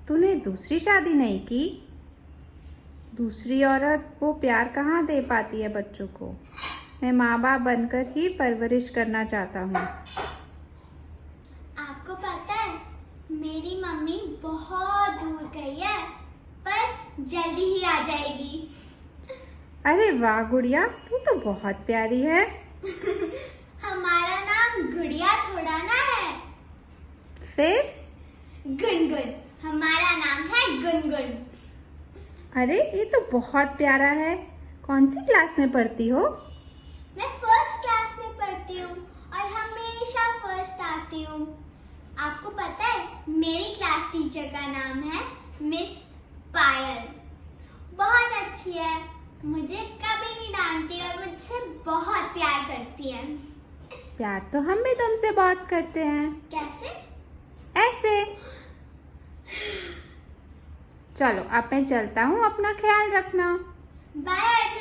तूने दूसरी शादी नहीं की? दूसरी औरत वो प्यार कहाँ दे पाती है बच्चों को। मैं माँ बाप बनकर ही परवरिश करना चाहता हूँ। आपको पता है मेरी मम्मी बहुत दूर गई है, पर जल्दी ही आ जाएगी। अरे वाह गुड़िया, तू तो बहुत प्यारी है। हमारा नाम गुड़िया थोड़ा ना है। फिर? गुनगुन। हमारा नाम है गुनगुन। अरे ये तो बहुत प्यारा है। कौन सी क्लास में पढ़ती हो? मैं फर्स्ट क्लास में पढ़ती हूँ और हमेशा फर्स्ट आती हूँ। आपको पता है मेरी क्लास टीचर का नाम है मिस पायल। बहुत अच्छी है, मुझे कभी नहीं डांटती और मुझसे बहुत प्यार करती है। प्यार तो हम भी तुमसे बहुत करते हैं। कैसे? ऐसे। चलो अब मैं चलता हूँ, अपना ख्याल रखना। बाय।